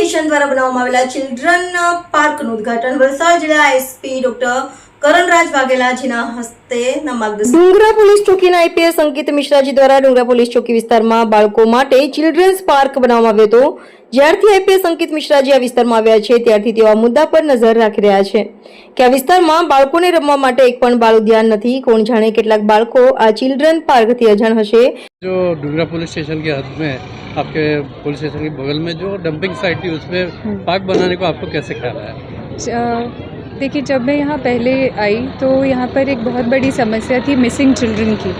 Mission દ્વારા બનાવવામાં આવેલા ચિલ્ડ્રન પાર્કનું ઉદ્ઘાટન વલસાડ જિલ્લા એસપી ડોક્ટર કરણરાજ વાઘેલાજીના હસ્તે માર્ગદર્શન. ડુંગરા પોલીસ ચોકીના આઈપીએસ અંકિત મિશ્રાજી દ્વારા ડુંગરા પોલીસ ચોકી વિસ્તારમાં બાળકો માટે ચિલ્ડ્રન્સ પાર્ક બનાવવામાં આવ્યો હતો. જ્યારથી આઈપીએસ અંકિત મિશ્રાજી આ વિસ્તારમાં આવ્યા છે ત્યારથી તેઓ આ મુદ્દા પર નજર રાખી રહ્યા છે કે આ વિસ્તારમાં બાળકોને રમવા માટે એક પણ બાળ ઉદ્યાન નથી. કોણ જાણે કેટલાક બાળકો આ ચિલ્ડ્રન પાર્કથી અજાણ હશે. जो डुंगरा पुलिस स्टेशन के हद में आपके पुलिस स्टेशन के बगल में जो डंपिंग साइट थी उसमें पार्क बनाने को आपको कैसे ख्याल आया? देखिए, जब मैं यहाँ पहले आई तो यहाँ पर एक बहुत बड़ी समस्या थी मिसिंग चिल्ड्रन की,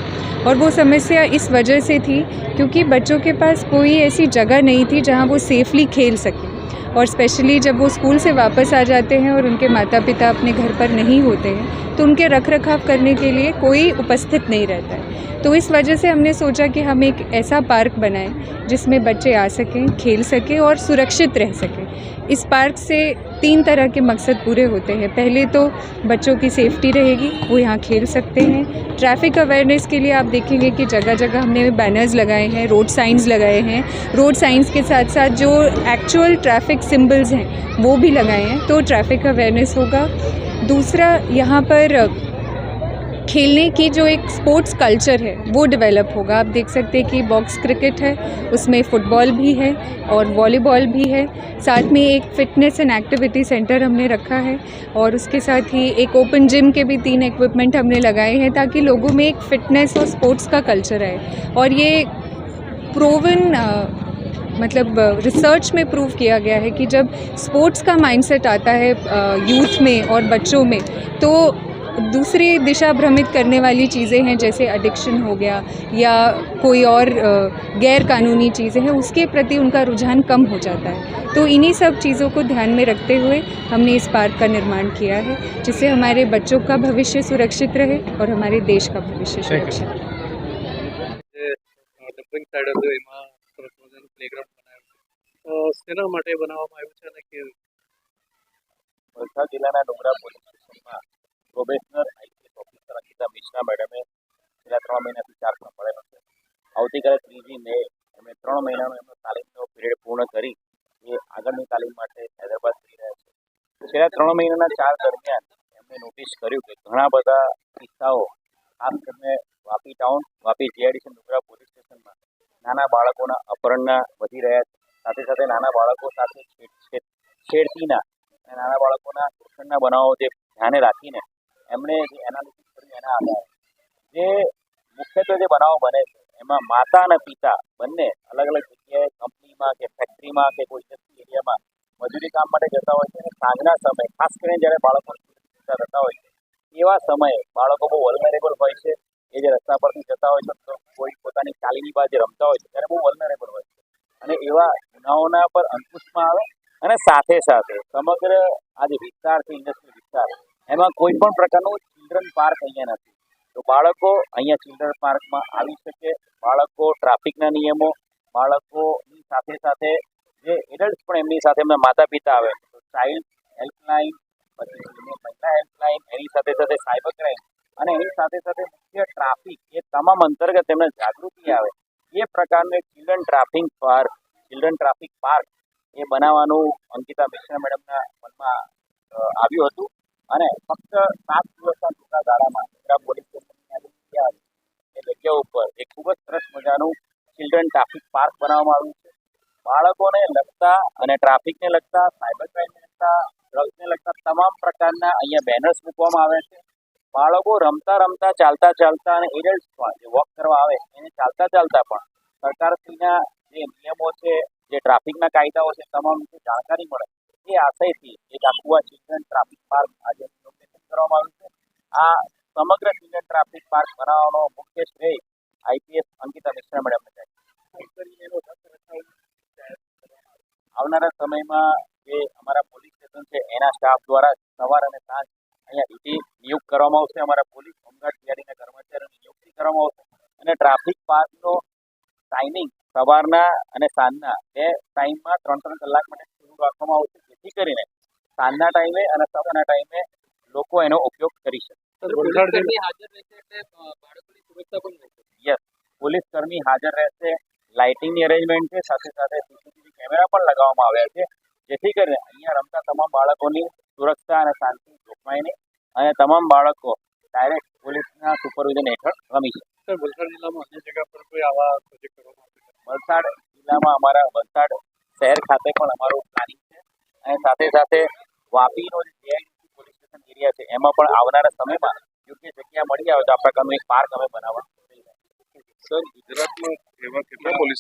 और वो समस्या इस वजह से थी क्योंकि बच्चों के पास कोई ऐसी जगह नहीं थी जहाँ वो सेफली खेल सकें, और स्पेशली जब वो स्कूल से वापस आ जाते हैं और उनके माता पिता अपने घर पर नहीं होते हैं तो उनके रख रखाव करने के लिए कोई उपस्थित नहीं रहता है. तो इस वजह से हमने सोचा कि हम एक ऐसा पार्क बनाएं जिसमें बच्चे आ सकें, खेल सकें और सुरक्षित रह सकें. इस पार्क से 3 तरह के मकसद पूरे होते हैं. पहले तो बच्चों की सेफ्टी रहेगी, वो यहाँ खेल सकते हैं. ट्रैफिक अवेयरनेस के लिए आप देखेंगे कि जगह जगह हमने बैनर्स लगाए हैं, रोड साइंस लगाए हैं. रोड साइंस के साथ साथ जो एक्चुअल ट्रैफिक सिंबल्स हैं वो भी लगाए हैं, तो ट्रैफिक अवेयरनेस होगा. दूसरा, यहाँ पर खेलने की जो एक स्पोर्ट्स कल्चर है वो डेवलप होगा. आप देख सकते हैं कि बॉक्स क्रिकेट है, उसमें फ़ुटबॉल भी है और वॉलीबॉल भी है. साथ में एक फ़िटनेस एंड एक्टिविटी सेंटर हमने रखा है, और उसके साथ ही एक ओपन जिम के भी 3 इक्विपमेंट हमने लगाए हैं ताकि लोगों में एक फ़िटनेस और स्पोर्ट्स का कल्चर आए. और ये प्रूवन मतलब रिसर्च में प्रूव किया गया है कि जब स्पोर्ट्स का माइंडसेट आता है यूथ में और बच्चों में, तो दूसरी दिशा भ्रमित करने वाली चीज़ें हैं जैसे एडिक्शन हो गया या कोई और गैर कानूनी चीज़ें हैं, उसके प्रति उनका रुझान कम हो जाता है. तो इन्हीं सब चीज़ों को ध्यान में रखते हुए हमने इस पार्क का निर्माण किया है जिससे हमारे बच्चों का भविष्य सुरक्षित रहे और हमारे देश का भविष्य सुरक्षित रहे. ડમ્પિંગ સાઇડ હતું એમાં સરસ મજાનું પ્લેગ્રાઉન્ડ બનાવ્યું છે, તો શેના માટે બનાવવામાં આવ્યું છે અને કેવી? વલસાડ જિલ્લાના ડુંગરા પોલીસ સ્ટેશનમાં probationer IPS officer Ankita Mishra મેડમે છેલ્લા 3 મહિનાથી ચાર્જ સંભાળેલો છે. આવતીકાલે 3જી મે એમણે 3 મહિનાનો એમનો તાલીમનો પીરિયડ પૂર્ણ કરી એ આગળની તાલીમ માટે હૈદરાબાદ જઈ રહ્યા છે. છેલ્લા 3 મહિનાના ચાર્જ દરમિયાન એમણે નોટિસ કર્યું કે ઘણા બધા કિસ્સાઓ ખાસ કરીને વાપી ટાઉન, વાપી જીઆઈડીસી ડુંગરા પોલીસ સ્ટેશનમાં નાના બાળકોના અપહરણના વધી રહ્યા છે. સાથે સાથે નાના બાળકો સાથે છેડતીના અને નાના બાળકોના શોષણના બનાવો જે ધ્યાને રાખીને એમણે જે એનાલિસિસ કર્યું એના આધારે જે મુખ્યત્વે જે બનાવો બને છે એમાં માતા અને પિતા બંને અલગ અલગ જગ્યાએ કંપનીમાં કે ફેક્ટરીમાં કે કોઈ ઇન્ડસ્ટ્રી એરિયામાં મજૂરી કામ માટે જતા હોય છે, અને સાંજના સમયે ખાસ કરીને જ્યારે બાળકો ચિંતા થતા હોય છે એવા સમયે બાળકો બહુ વલ્નરેબલ હોય છે. એ જે રસ્તા પરથી જતા હોય છે તો કોઈ પોતાની ચાલીની બહાર જે રમતા હોય છે ત્યારે બહુ વલ્નરેબલ હોય છે, અને એવા ગુનાઓના પર અંકુશમાં આવે. અને સાથે સાથે સમગ્ર આ જે વિસ્તાર છે ઇન્ડસ્ટ્રીયલ વિસ્તાર, એમાં કોઈ પણ પ્રકારનું ચિલ્ડ્રન પાર્ક અહીંયા નથી. તો બાળકો અહીંયા ચિલ્ડ્રન પાર્કમાં આવી શકે. બાળકો ટ્રાફિકના નિયમો, બાળકોની સાથે સાથે જે એડલ્ટ પણ એમની સાથે એમના માતા પિતા આવે તો ચાઇલ્ડ હેલ્પલાઇન, પછી મહિલા હેલ્પલાઇન, એની સાથે સાથે સાયબર ક્રાઇમ અને એની સાથે સાથે મુખ્ય ટ્રાફિક, એ તમામ અંતર્ગત એમને જાગૃતિ આવે એ પ્રકારનું ચિલ્ડ્રન ટ્રાફિક પાર્ક એ બનાવવાનું અંકિતા મિશ્રા મેડમના મનમાં આવ્યું હતું. અને ફક્ત 7 દિવસના ટૂંકા ગાળામાં ડુંગરા પોલીસ સ્ટેશનની એ જગ્યા ઉપર એક ખૂબ જ સરસ મજાનું ચિલ્ડ્રન ટ્રાફિક પાર્ક બનાવવામાં આવ્યું છે. બાળકોને લગતા અને ટ્રાફિકને લગતા, સાયબર ક્રાઇમને લગતા, ડ્રગ્સને લગતા તમામ પ્રકારના અહીંયા બેનર્સ મૂકવામાં આવે છે. બાળકો રમતા રમતા, ચાલતા ચાલતા અને એડલ્ટ્સ પણ જે વોક કરવા આવે એને ચાલતા ચાલતા પણ સરકારશ્રીના જે નિયમો છે, જે ટ્રાફિકના કાયદાઓ છે, તમામ વિશે જાણકારી મળે એ આશયથી એક આખું આ ચિલ્ડ્રન ટ્રાફિક પાર્ક આજે ઇનોગ્રેશન કરવામાં આવ્યું છે. આ સમગ્ર ચિલ્ડ્રન ટ્રાફિક પાર્ક બનાવવાનો મુખ્ય શ્રેય આઈપીએસ અંકિતા મિશ્રા મેડમને જાય. આવનારા સમયમાં જે અમારા પોલીસ સ્ટેશન છે એના સ્ટાફ દ્વારા સવાર અને સાંજ અહીંયા ડ્યુટી નિયુક્ત કરવામાં આવશે. અમારા પોલીસ હોમગાર્ડ જીઆરડીના કર્મચારીઓની નિયુક્તિ કરવામાં આવશે. અને ટ્રાફિક પાર્કનો ટાઈમિંગ સવારના અને સાંજના 2 ટાઈમમાં 3-3 કલાક માટે શરૂ રાખવામાં આવશે, જેથી કરીને સાંજના ટાઈમે અને સવારના ટાઈમે લોકો એનો ઉપયોગ કરી શકે. યસ, પોલીસ કર્મી હાજર રહેશે. લાઇટિંગની અરેન્જમેન્ટ છે, સાથે સાથે સીસીટીવી કેમેરા પણ લગાવવામાં આવ્યા છે, જેથી કરીને અહીંયા રમતા તમામ બાળકોની સુરક્ષા અને શાંતિ જોખમાય નહીં અને તમામ બાળકો ડાયરેક્ટ પોલીસના સુપરવિઝન હેઠળ રમી શકે. सर वलसाड जिला में अन्य जगह पर कोई आवा प्रोजेक्ट કરવામાં આવશે? વલસાડ જિલ્લામાં અમારા વલસાડ શહેર ખાતે પણ અમારું પ્લાનિંગ છે અને સાથે સાથે વાપીનો જે જેઆઈડીસી પોલીસ સ્ટેશન એરિયા છે એમાં પણ આવનારા સમયમાં યોગ્ય જગ્યા મળી આવે તો આપણા ગામમાં એક પાર્ક અમે બનાવવા. સર ગુજરાતમાં એવા કેટલા પોલીસ